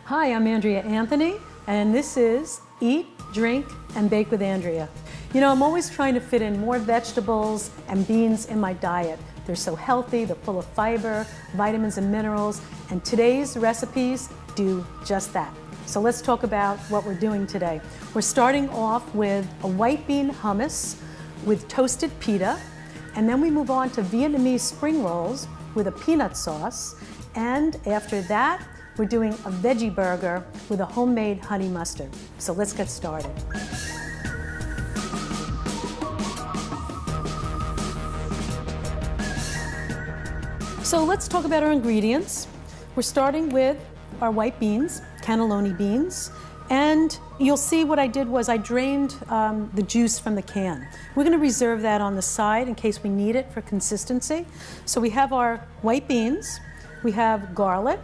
Hi, I'm Andrea Anthony, and this is Eat, Drink, and Bake with Andrea. You know, I'm always trying to fit in more vegetables and beans in my diet. They're so healthy, they're full of fiber, vitamins and minerals, and today's recipes do just that. So let's talk about what we're doing today. We're starting off with a white bean hummus with toasted pita, and then we move on to Vietnamese spring rolls with a peanut sauce, and after that, we're doing a veggie burger with a homemade honey mustard. So let's get started. So let's talk about our ingredients. We're starting with our white beans, cannelloni beans, and you'll see what I did was I drained the juice from the can. We're gonna reserve that on the side in case we need it for consistency. So we have our white beans, we have garlic,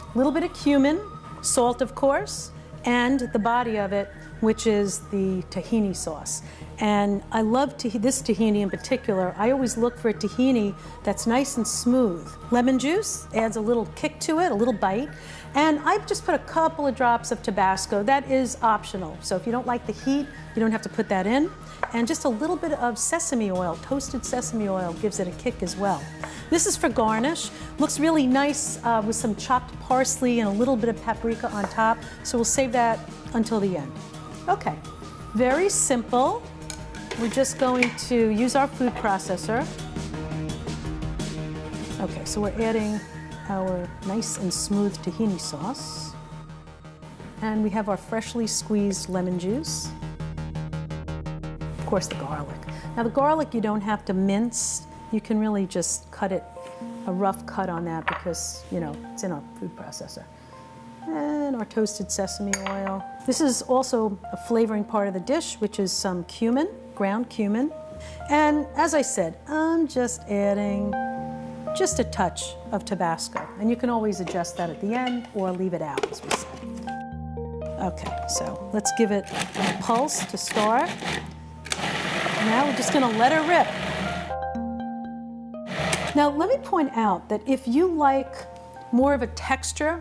a little bit of cumin, salt of course, and the body of it, which is the tahini sauce. And I love this tahini in particular. I always look for a tahini that's nice and smooth. Lemon juice adds a little kick to it, a little bite. And I've just put a couple of drops of Tabasco. That is optional. So if you don't like the heat, you don't have to put that in. And just a little bit of sesame oil, toasted sesame oil, gives it a kick as well. This is for garnish. Looks really nice with some chopped parsley and a little bit of paprika on top. So we'll save that until the end. Okay, very simple. We're just going to use our food processor. Okay, so we're adding our nice and smooth tahini sauce. And we have our freshly squeezed lemon juice. Of course, the garlic. Now the garlic you don't have to mince. You can really just cut it, a rough cut on that because, you know, it's in our food processor. And our toasted sesame oil. This is also a flavoring part of the dish, which is some cumin, ground cumin. And as I said, I'm just adding just a touch of Tabasco. And you can always adjust that at the end or leave it out, as we said. Okay, so let's give it a pulse to start. Now we're just gonna let her rip. Now let me point out that if you like more of a texture,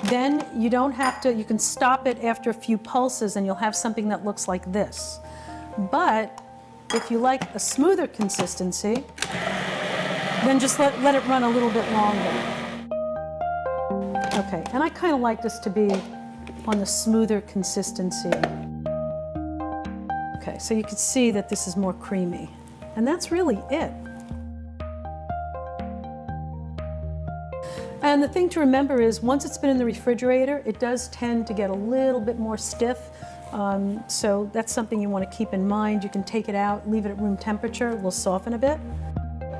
then you don't have to, you can stop it after a few pulses and you'll have something that looks like this. But if you like a smoother consistency, then just let it run a little bit longer. Okay, and I kind of like this to be on the smoother consistency. Okay, so you can see that this is more creamy. And that's really it. And the thing to remember is once it's been in the refrigerator, it does tend to get a little bit more stiff. So that's something you want to keep in mind. You can take it out, leave it at room temperature, it will soften a bit.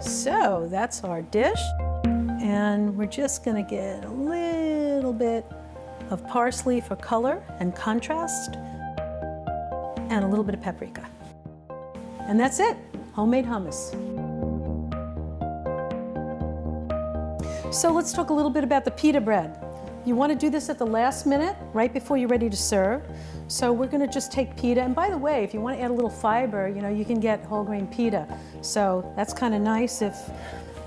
So that's our dish. And we're just going to get a little bit of parsley for color and contrast, and a little bit of paprika. And that's it, homemade hummus. So let's talk a little bit about the pita bread. You want to do this at the last minute, right before you're ready to serve. So we're going to just take pita, and by the way, if you want to add a little fiber, you know, you can get whole grain pita. So that's kind of nice if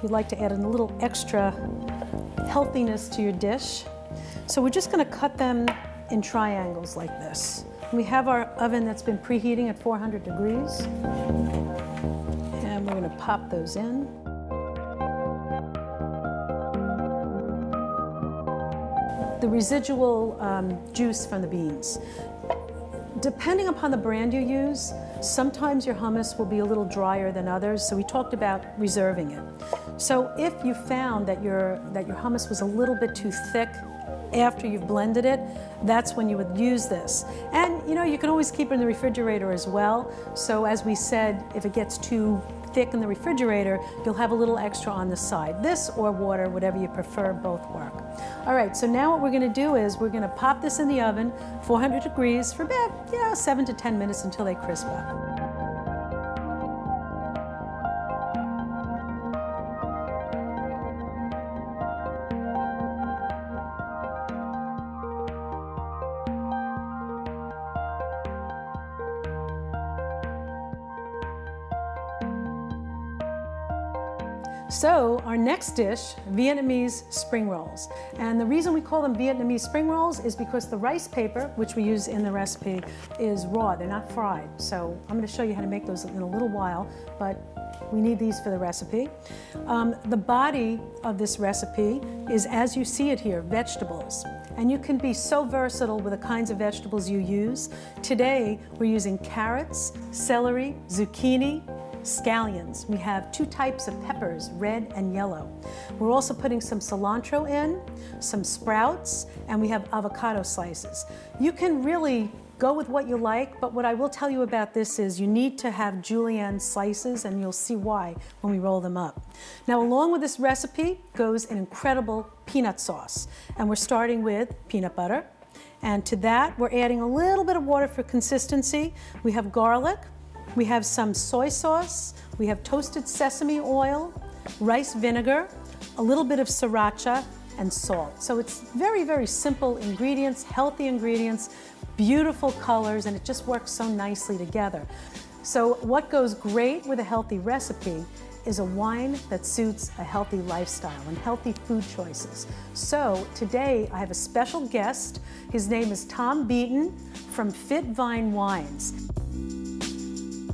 you'd like to add a little extra healthiness to your dish. So we're just going to cut them in triangles like this. We have our oven that's been preheating at 400 degrees. And we're going to pop those in. The residual juice from the beans. Depending upon the brand you use, sometimes your hummus will be a little drier than others, so we talked about reserving it. So if you found that your hummus was a little bit too thick after you've blended it, that's when you would use this. And you know, you can always keep it in the refrigerator as well. So as we said, if it gets too thick in the refrigerator, you'll have a little extra on the side. This or water, whatever you prefer, both work. All right, so now what we're gonna do is we're gonna pop this in the oven, 400 degrees for about 7 to 10 minutes until they crisp up. So our next dish, Vietnamese spring rolls. And the reason we call them Vietnamese spring rolls is because the rice paper, which we use in the recipe, is raw, they're not fried. So I'm gonna show you how to make those in a little while, but we need these for the recipe. The body of this recipe is, as you see it here, vegetables. And you can be so versatile with the kinds of vegetables you use. Today, we're using carrots, celery, zucchini, scallions. We have 2 types of peppers, red and yellow. We're also putting some cilantro in, some sprouts, and we have avocado slices. You can really go with what you like, but what I will tell you about this is you need to have julienne slices, and you'll see why when we roll them up. Now, along with this recipe goes an incredible peanut sauce, and we're starting with peanut butter. And to that, we're adding a little bit of water for consistency. We have garlic, we have some soy sauce, we have toasted sesame oil, rice vinegar, a little bit of sriracha, and salt. So it's very, very simple ingredients, healthy ingredients, beautiful colors, and it just works so nicely together. So what goes great with a healthy recipe is a wine that suits a healthy lifestyle and healthy food choices. So today I have a special guest. His name is Tom Beaton from Fit Vine Wines.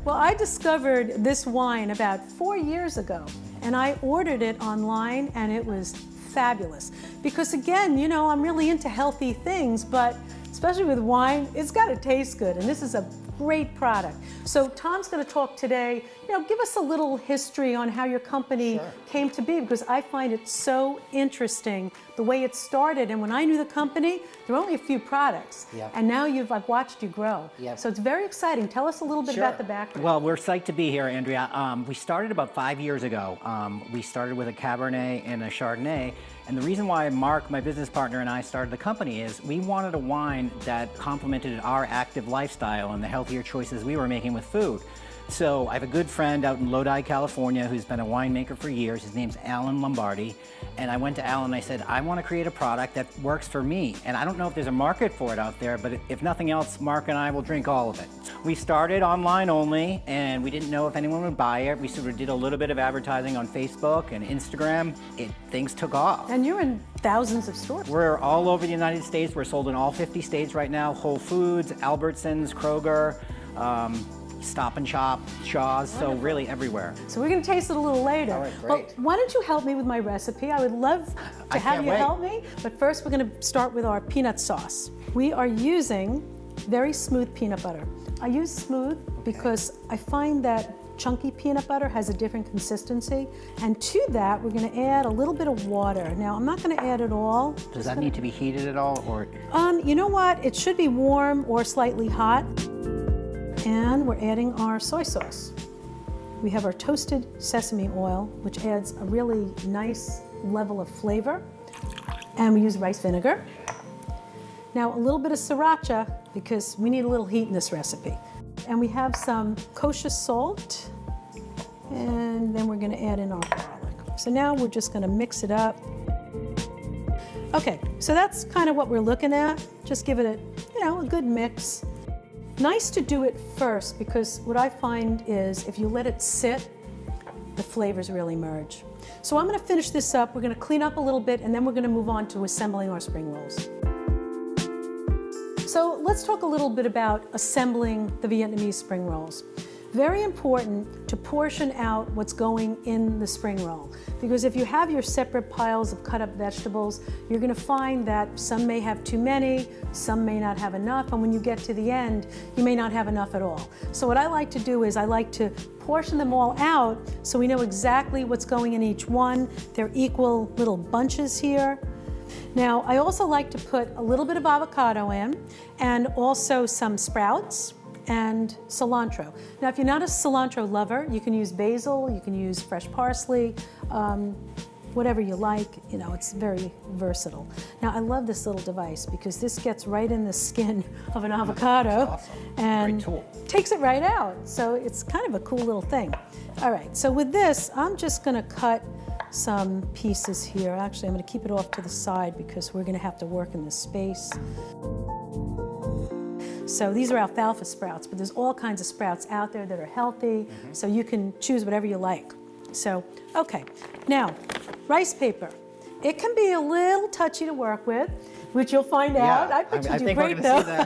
Well, I discovered this wine about 4 years ago, and I ordered it online, and it was fabulous. Because again, you know, I'm really into healthy things, but especially with wine, it's got to taste good, and this is a great product. So Tom's going to talk today, you know, give us a little history on how your company came to be, because I find it so interesting the way it started. And when I knew the company, there were only a few products, and now I've watched you grow. So it's very exciting. Tell us a little bit about the background. Well, we're psyched to be here, Andrea. We started about 5 years ago. We started with a Cabernet and a Chardonnay. And the reason why Mark, my business partner, and I started the company is we wanted a wine that complemented our active lifestyle and the healthier choices we were making with food. So I have a good friend out in Lodi, California, who's been a winemaker for years. His name's Alan Lombardi. And I went to Alan and I said, I want to create a product that works for me. And I don't know if there's a market for it out there, but if nothing else, Mark and I will drink all of it. We started online only, and we didn't know if anyone would buy it. We sort of did a little bit of advertising on Facebook and Instagram. Things took off. And you're in thousands of stores. We're all over the United States. We're sold in all 50 states right now. Whole Foods, Albertsons, Kroger, Stop and Shop, Shaw's, so really everywhere. So we're going to taste it a little later. All right, great. Well, why don't you help me with my recipe? I would love to have you help me. But first we're going to start with our peanut sauce. We are using very smooth peanut butter. I use smooth because I find that chunky peanut butter has a different consistency. And to that, we're going to add a little bit of water. Now, I'm not going to add it all. Does that need to be heated at all, or? You know what? It should be warm or slightly hot. And we're adding our soy sauce. We have our toasted sesame oil, which adds a really nice level of flavor. And we use rice vinegar. Now, a little bit of sriracha, because we need a little heat in this recipe. And we have some kosher salt. And then we're going to add in our garlic. So now we're just going to mix it up. Okay, so that's kind of what we're looking at. Just give it a good mix. Nice to do it first, because what I find is if you let it sit, the flavors really merge. So I'm going to finish this up. We're going to clean up a little bit, and then we're going to move on to assembling our spring rolls. So let's talk a little bit about assembling the Vietnamese spring rolls. Very important to portion out what's going in the spring roll, because if you have your separate piles of cut up vegetables, you're going to find that some may have too many, some may not have enough, and when you get to the end, you may not have enough at all. So what I like to do is I like to portion them all out so we know exactly what's going in each one. They're equal little bunches here. Now, I also like to put a little bit of avocado in, and also some sprouts and cilantro. Now, if you're not a cilantro lover, you can use basil, you can use fresh parsley, whatever you like. You know, it's very versatile. Now, I love this little device because this gets right in the skin of an avocado and takes it right out. So it's kind of a cool little thing. All right, so with this, I'm just gonna cut some pieces here. Actually, I'm gonna keep it off to the side because we're gonna have to work in this space. So these are alfalfa sprouts, but there's all kinds of sprouts out there that are healthy, so you can choose whatever you like. So, okay. Now, rice paper. It can be a little touchy to work with, which you'll find out. I bet you do great though.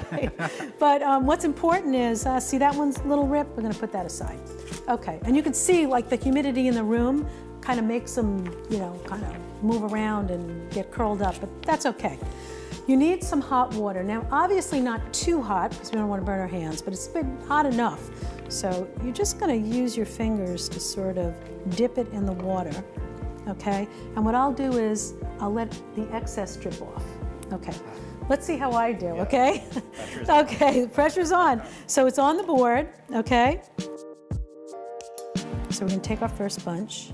But what's important is, see that one's a little rip? We're gonna put that aside. Okay, and you can see like the humidity in the room kind of makes them, you know, kind of move around and get curled up, but that's okay. You need some hot water. Now, obviously not too hot because we don't want to burn our hands, but it's been hot enough. So you're just gonna use your fingers to sort of dip it in the water, okay? And what I'll do is I'll let the excess drip off. Okay, let's see how I do, okay? Okay, the pressure's on. So it's on the board, okay? So we're gonna take our first bunch.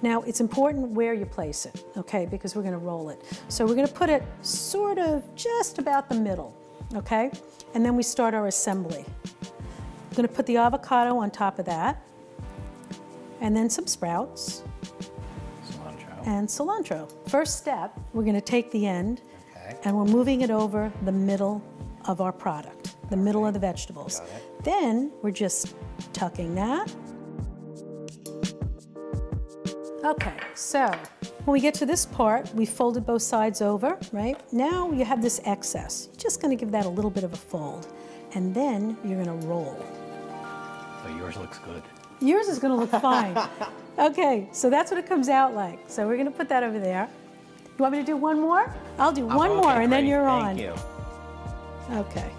Now, it's important where you place it, okay, because we're gonna roll it. So we're gonna put it sort of just about the middle, okay? And then we start our assembly. I'm gonna put the avocado on top of that, and then some sprouts. Cilantro. And cilantro. First step, we're gonna take the end, Okay. and we're moving it over the middle of our product, the middle of the vegetables. Got it. Then we're just tucking that. Okay, so when we get to this part, we folded both sides over, right? Now you have this excess. You're just gonna give that a little bit of a fold, and then you're gonna roll. So yours looks good. Yours is gonna look fine. Okay, so that's what it comes out like. So we're gonna put that over there. You want me to do one more? I'll do one more, and then you're on. Thank you. Okay.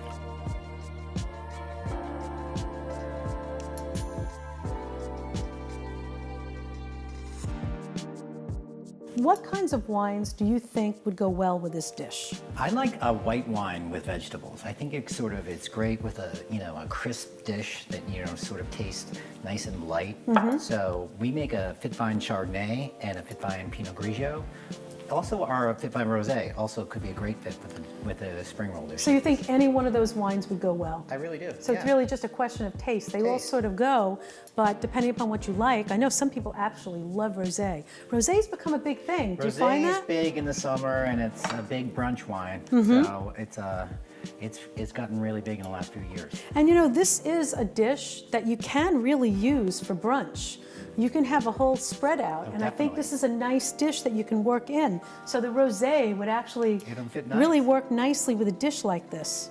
What kinds of wines do you think would go well with this dish? I like a white wine with vegetables. I think it's great with a, you know, a crisp dish that, you know, sort of tastes nice and light. So we make a Fitfine Chardonnay and a Fitfine Pinot Grigio. Also, our Fitfine Rosé also could be a great fit with a spring roll dish. So you think any one of those wines would go well? I really do. So it's really just a question of taste. They all sort of go, but depending upon what you like, I know some people actually love rosé. Rosé's become a big thing. Do you find that? Rosé is big in the summer, and it's a big brunch wine. So it's gotten really big in the last few years. And you know, this is a dish that you can really use for brunch. You can have a whole spread out, and I think this is a nice dish that you can work in. So the rosé would actually really work nicely with a dish like this.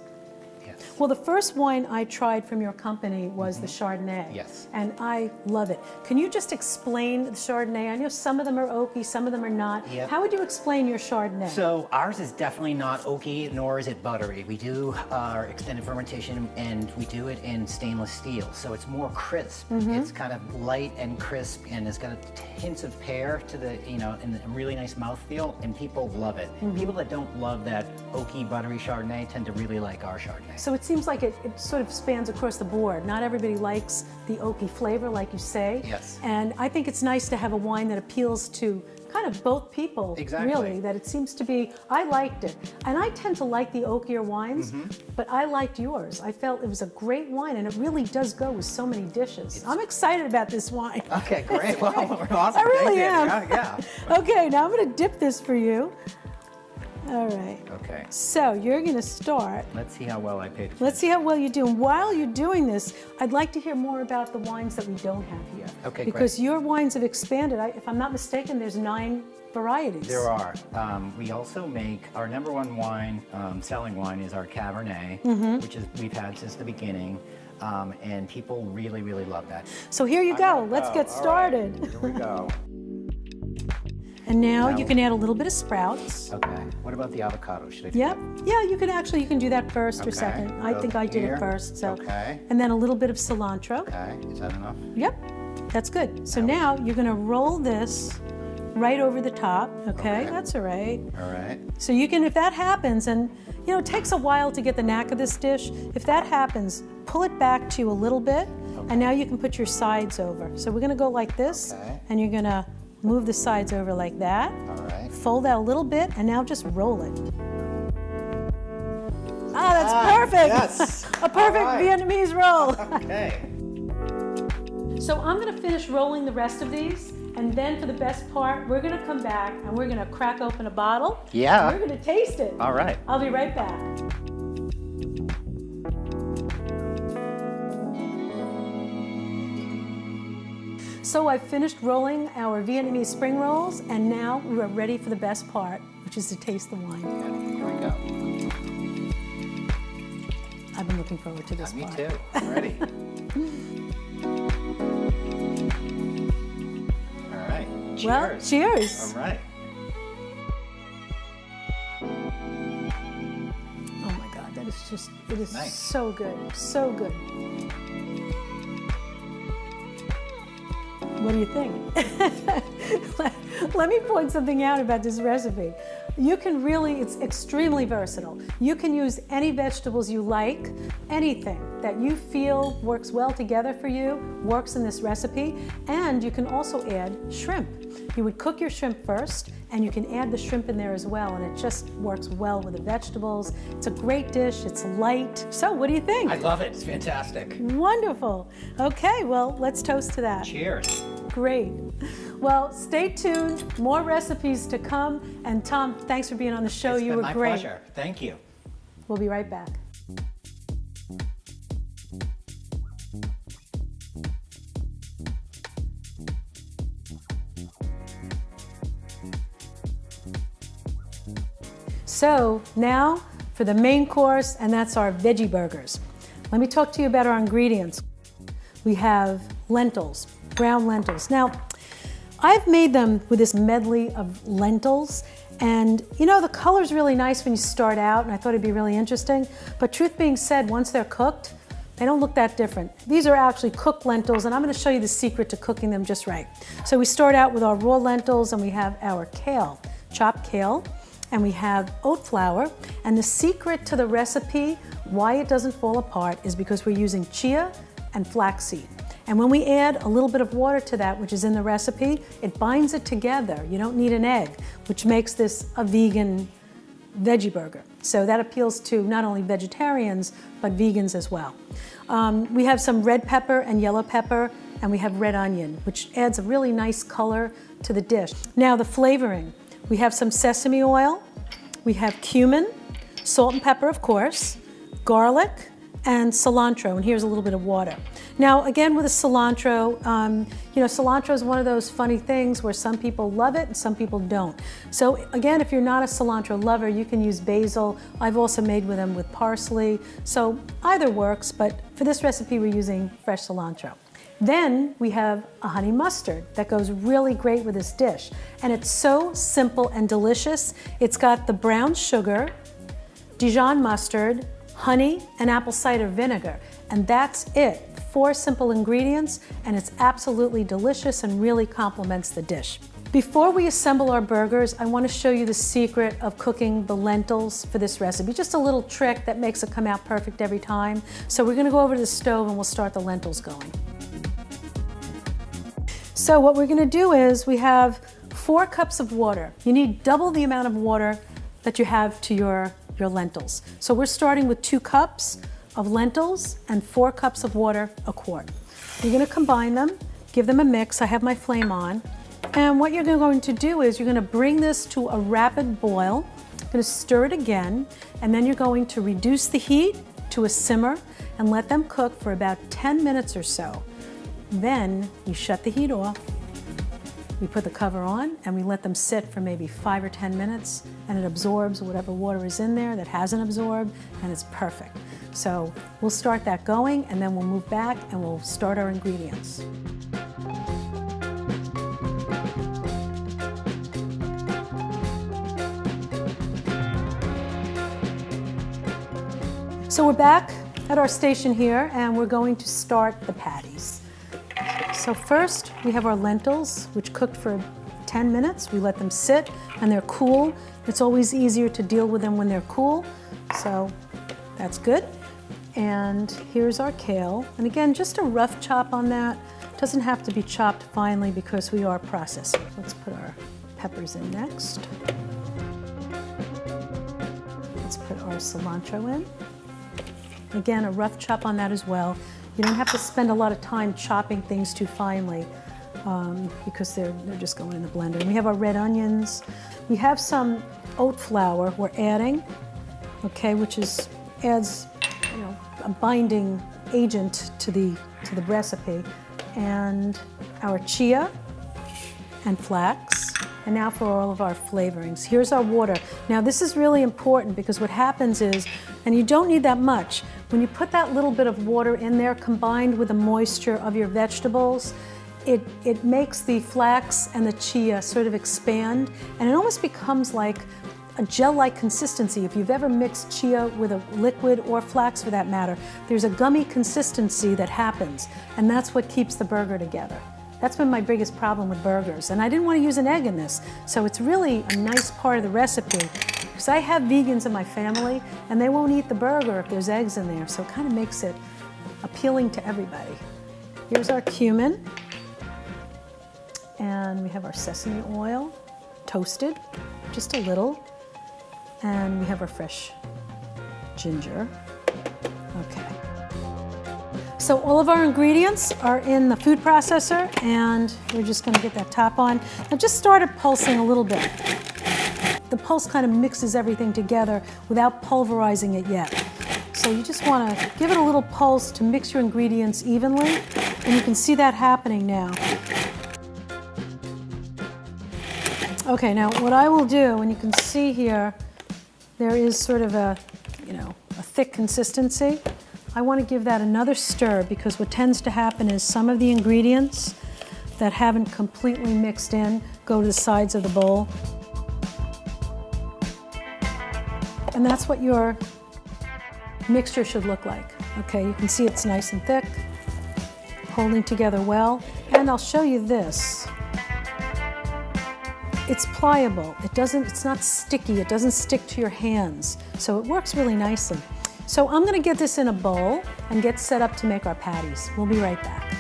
Yes. Well, the first wine I tried from your company was the Chardonnay. Yes. And I love it. Can you just explain the Chardonnay? I know some of them are oaky, some of them are not. Yep. How would you explain your Chardonnay? So ours is definitely not oaky, nor is it buttery. We do our extended fermentation, and we do it in stainless steel. So it's more crisp. It's kind of light and crisp, and it's got hints of pear to the, you know, and a really nice mouthfeel, and people love it. People that don't love that oaky, buttery Chardonnay tend to really like our Chardonnay. So it seems like it sort of spans across the board. Not everybody likes the oaky flavor, like you say. Yes. And I think it's nice to have a wine that appeals to kind of both people, really, that it seems to be, I liked it. And I tend to like the oakier wines, but I liked yours. I felt it was a great wine, and it really does go with so many dishes. I'm excited about this wine. Okay, great. Well, awesome. I really am. Yeah. Okay, now I'm gonna dip this for you. All right. Okay. So you're gonna start. Let's see how well I paid. Let's see how well you do. And while you're doing this, I'd like to hear more about the wines that we don't have here. Okay, because your wines have expanded. If I'm not mistaken, there's 9 varieties. There are. We also make our number one wine, selling wine, is our Cabernet, which is we've had since the beginning, and people really, really love that. So here you go. Let's get started. All right, here we go. And now you can add a little bit of sprouts. Okay. What about the avocado? Should I do Yep. that? Yeah, you can do that first or second. I think I did it first. So. Okay. And then a little bit of cilantro. Okay. Is that enough? Yep. That's good. So now you're going to roll this right over the top. Okay. That's all right. All right. So you can, if that happens, and you know, it takes a while to get the knack of this dish. If that happens, pull it back to you a little bit, and now you can put your sides over. So we're going to go like this, and you're going to move the sides over like that. All right. Fold that a little bit, and now just roll it. Ah, that's perfect. Yes. A perfect Vietnamese roll. Okay. So I'm going to finish rolling the rest of these, and then for the best part, we're going to come back and we're going to crack open a bottle. Yeah. And we're going to taste it. All right. I'll be right back. So I've finished rolling our Vietnamese spring rolls, and now we're ready for the best part, which is to taste the wine. And here we go. I've been looking forward to this Me part. too. I'm ready. All right. Cheers. Well, cheers. All right. Oh my God, that is just, it is Nice. so good, so good. What do you think? Let me point something out about this recipe. You can really, it's extremely versatile. You can use any vegetables you like, anything that you feel works well together for you, works in this recipe, and you can also add shrimp. You would cook your shrimp first, and you can add the shrimp in there as well, and it just works well with the vegetables. It's a great dish, it's light. So what do you think? I love it. It's fantastic. Wonderful. Okay, well, let's toast to that. Cheers. Great. Well, stay tuned. More recipes to come. And Tom, thanks for being on the show. You were It's been my great. pleasure. Thank you. We'll be right back. So now for the main course, and that's our veggie burgers. Let me talk to you about our ingredients. We have lentils, brown lentils. Now, I've made them with this medley of lentils, and you know, the color's really nice when you start out, and I thought it'd be really interesting, but truth being said, once they're cooked, they don't look that different. These are actually cooked lentils, and I'm gonna show you the secret to cooking them just right. So we start out with our raw lentils, and we have our kale, chopped kale, and we have oat flour, and the secret to the recipe, why it doesn't fall apart, is because we're using chia and flaxseed. And when we add a little bit of water to that, which is in the recipe, it binds it together. You don't need an egg, which makes this a vegan veggie burger. So that appeals to not only vegetarians, but vegans as well. We have some red pepper and yellow pepper, and we have red onion, which adds a really nice color to the dish. Now the flavoring, we have some sesame oil, we have cumin, salt and pepper, of course, garlic, and cilantro, and here's a little bit of water. Now, again, with the cilantro, you know, cilantro is one of those funny things where some people love it and some people don't. So again, if you're not a cilantro lover, you can use basil. I've also made with them with parsley. So either works, but for this recipe, we're using fresh cilantro. Then we have a honey mustard that goes really great with this dish. And it's so simple and delicious. It's got the brown sugar, Dijon mustard, honey, and apple cider vinegar. And that's it. 4 simple ingredients, and it's absolutely delicious and really complements the dish. Before we assemble our burgers, I want to show you the secret of cooking the lentils for this recipe. Just a little trick that makes it come out perfect every time. So we're going to go over to the stove and we'll start the lentils going. So what we're going to do is we have 4 cups of water. You need double the amount of water that you have to your lentils. So we're starting with 2 cups of lentils and 4 cups of water, a quart. You're going to combine them, give them a mix. I have my flame on. And what you're going to do is you're going to bring this to a rapid boil. You're going to stir it again, and then you're going to reduce the heat to a simmer and let them cook for about 10 minutes or so. Then we shut the heat off. We put the cover on and we let them sit for maybe 5 or 10 minutes, and it absorbs whatever water is in there that hasn't absorbed, and it's perfect. So we'll start that going, and then we'll move back and we'll start our ingredients. So we're back at our station here, and we're going to start the patties. So first, we have our lentils, which cooked for 10 minutes. We let them sit, and they're cool. It's always easier to deal with them when they're cool, so that's good. And here's our kale. And again, just a rough chop on that. Doesn't have to be chopped finely because we are processing. Let's put our peppers in next. Let's put our cilantro in. Again, a rough chop on that as well. You don't have to spend a lot of time chopping things too finely because they're just going in the blender. And we have our red onions. We have some oat flour we're adding, okay, which adds, you know, a binding agent to the recipe. and our chia and flax. And now for all of our flavorings. Here's our water. Now this is really important because what happens is, and you don't need that much, when you put that little bit of water in there combined with the moisture of your vegetables, it makes the flax and the chia sort of expand, and it almost becomes like a gel-like consistency. If you've ever mixed chia with a liquid, or flax for that matter, there's a gummy consistency that happens, and that's what keeps the burger together. That's been my biggest problem with burgers, and I didn't want to use an egg in this, so it's really a nice part of the recipe, because I have vegans in my family, and they won't eat the burger if there's eggs in there, so it kind of makes it appealing to everybody. Here's our cumin, and we have our sesame oil, toasted, just a little, and we have our fresh ginger. Okay. So all of our ingredients are in the food processor, and we're just going to get that top on. I just started pulsing a little bit. The pulse kind of mixes everything together without pulverizing it yet. So you just want to give it a little pulse to mix your ingredients evenly, and you can see that happening now. Okay, now what I will do, and you can see here, there is sort of a thick consistency. I want to give that another stir, because what tends to happen is some of the ingredients that haven't completely mixed in go to the sides of the bowl. And that's what your mixture should look like. Okay, you can see it's nice and thick, holding together well. And I'll show you this. It's pliable. It's not sticky. It doesn't stick to your hands. So it works really nicely. So I'm going to get this in a bowl and get set up to make our patties. We'll be right back.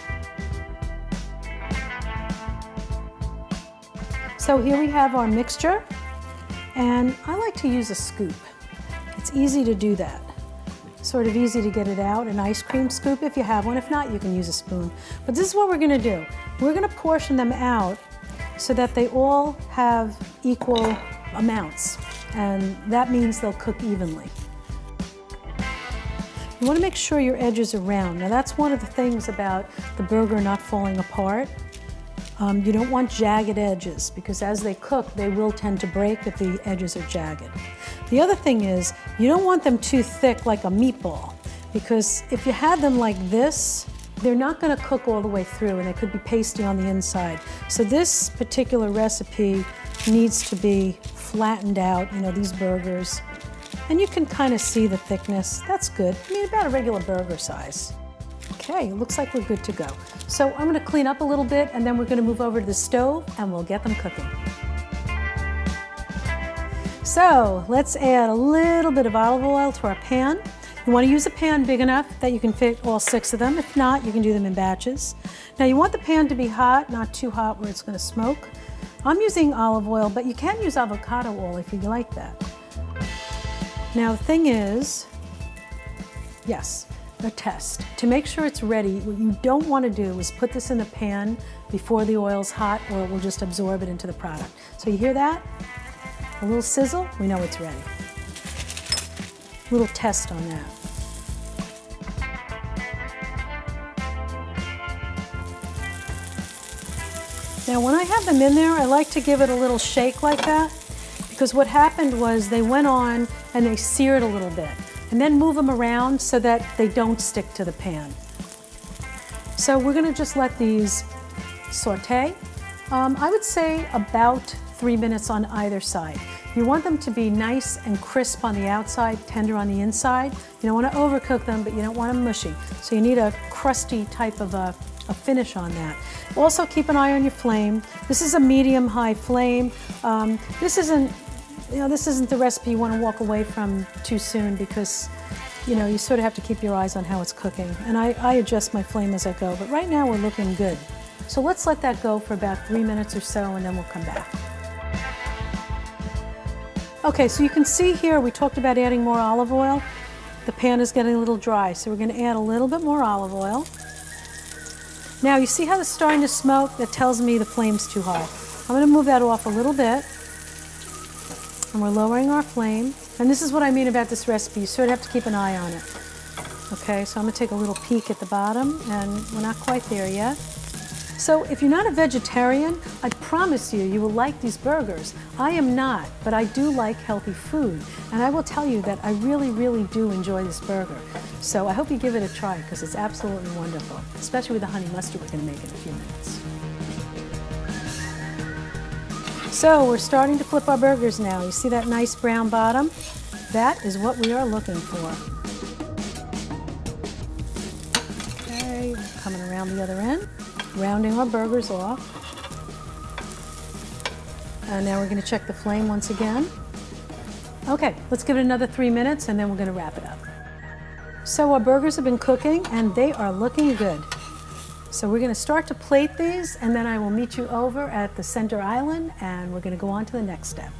So here we have our mixture, and I like to use a scoop. It's easy to do that. Sort of easy to get it out, an ice cream scoop if you have one. If not, you can use a spoon. But this is what we're going to do. We're going to portion them out so that they all have equal amounts, and that means they'll cook evenly. You want to make sure your edges are round. Now that's one of the things about the burger not falling apart. You don't want jagged edges, because as they cook, they will tend to break if the edges are jagged. The other thing is, you don't want them too thick like a meatball, because if you had them like this, they're not going to cook all the way through, and they could be pasty on the inside. So this particular recipe needs to be flattened out, these burgers. And you can kind of see the thickness. That's good. I mean, about a regular burger size. Okay, it looks like we're good to go. So I'm going to clean up a little bit, and then we're going to move over to the stove, and we'll get them cooking. So let's add a little bit of olive oil to our pan. You want to use a pan big enough that you can fit all 6 of them. If not, you can do them in batches. Now you want the pan to be hot, not too hot where it's going to smoke. I'm using olive oil, but you can use avocado oil if you like that. Now the thing is, yes, a test. To make sure it's ready, what you don't want to do is put this in the pan before the oil's hot, or it will just absorb it into the product. So you hear that? A little sizzle, we know it's ready. A little test on that. Now when I have them in there, I like to give it a little shake like that, because what happened was they went on and they seared a little bit, and then move them around so that they don't stick to the pan. So we're going to just let these saute. I would say about 3 minutes on either side. You want them to be nice and crisp on the outside, tender on the inside. You don't want to overcook them, but you don't want them mushy. So you need a crusty type of a finish on that. Also keep an eye on your flame. This is a medium-high flame. This isn't the recipe you want to walk away from too soon, because you sort of have to keep your eyes on how it's cooking. And I adjust my flame as I go, but right now we're looking good. So let's let that go for about 3 minutes or so, and then we'll come back. Okay, so you can see here we talked about adding more olive oil. The pan is getting a little dry, so we're going to add a little bit more olive oil. Now you see how it's starting to smoke? That tells me the flame's too high. I'm going to move that off a little bit, and we're lowering our flame. And this is what I mean about this recipe. You sort of have to keep an eye on it. Okay, so I'm going to take a little peek at the bottom, and we're not quite there yet. So if you're not a vegetarian, I promise you, you will like these burgers. I am not, but I do like healthy food. And I will tell you that I really, really do enjoy this burger. So I hope you give it a try because it's absolutely wonderful, especially with the honey mustard we're going to make in a few minutes. So we're starting to flip our burgers now. You see that nice brown bottom? That is what we are looking for. Okay, coming around the other end, rounding our burgers off. And now we're going to check the flame once again. Okay, let's give it another 3 minutes and then we're going to wrap it up. So our burgers have been cooking and they are looking good. So we're going to start to plate these and then I will meet you over at the center island and we're going to go on to the next step.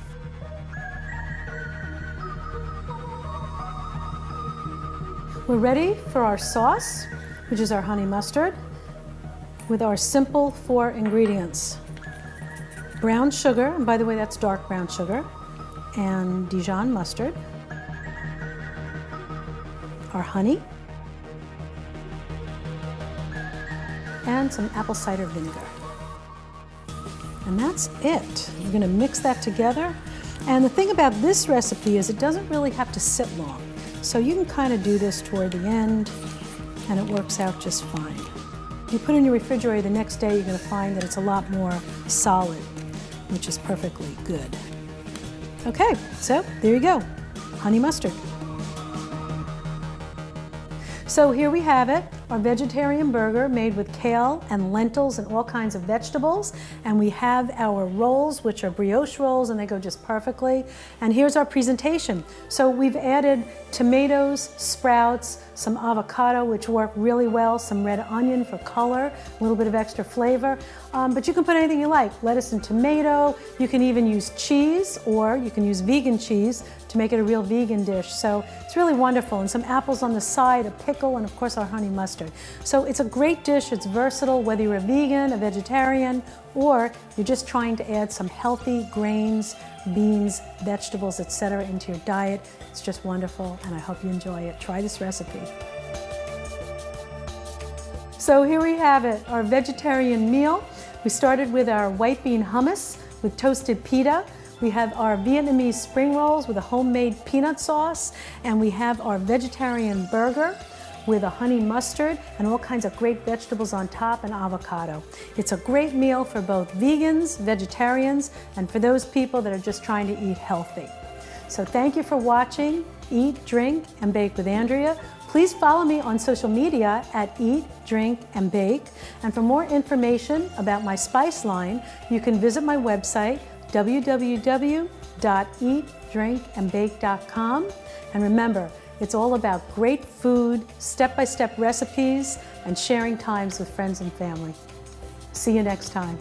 We're ready for our sauce, which is our honey mustard, with our simple 4 ingredients. Brown sugar, and by the way, that's dark brown sugar, and Dijon mustard, our honey, and some apple cider vinegar. And that's it. We're going to mix that together. And the thing about this recipe is it doesn't really have to sit long. So you can kind of do this toward the end and it works out just fine. If you put it in your refrigerator the next day, you're going to find that it's a lot more solid, which is perfectly good. Okay, so there you go, honey mustard. So here we have it, our vegetarian burger made with kale and lentils and all kinds of vegetables. And we have our rolls, which are brioche rolls, and they go just perfectly. And here's our presentation. So we've added tomatoes, sprouts, some avocado, which work really well, some red onion for color, a little bit of extra flavor. But you can put anything you like, lettuce and tomato. You can even use cheese, or you can use vegan cheese to make it a real vegan dish. So it's really wonderful. And some apples on the side, a pickle, and of course our honey mustard. So it's a great dish, it's versatile, whether you're a vegan, a vegetarian, or you're just trying to add some healthy grains, beans, vegetables, etc. into your diet. It's just wonderful, and I hope you enjoy it. Try this recipe. So here we have it, our vegetarian meal. We started with our white bean hummus with toasted pita. We have our Vietnamese spring rolls with a homemade peanut sauce, and we have our vegetarian burger with a honey mustard and all kinds of great vegetables on top and avocado. It's a great meal for both vegans, vegetarians, and for those people that are just trying to eat healthy. So thank you for watching Eat, Drink, and Bake with Andrea. Please follow me on social media at Eat, Drink, and Bake. And for more information about my spice line, you can visit my website, www.eatdrinkandbake.com. And remember, it's all about great food, step-by-step recipes, and sharing times with friends and family. See you next time.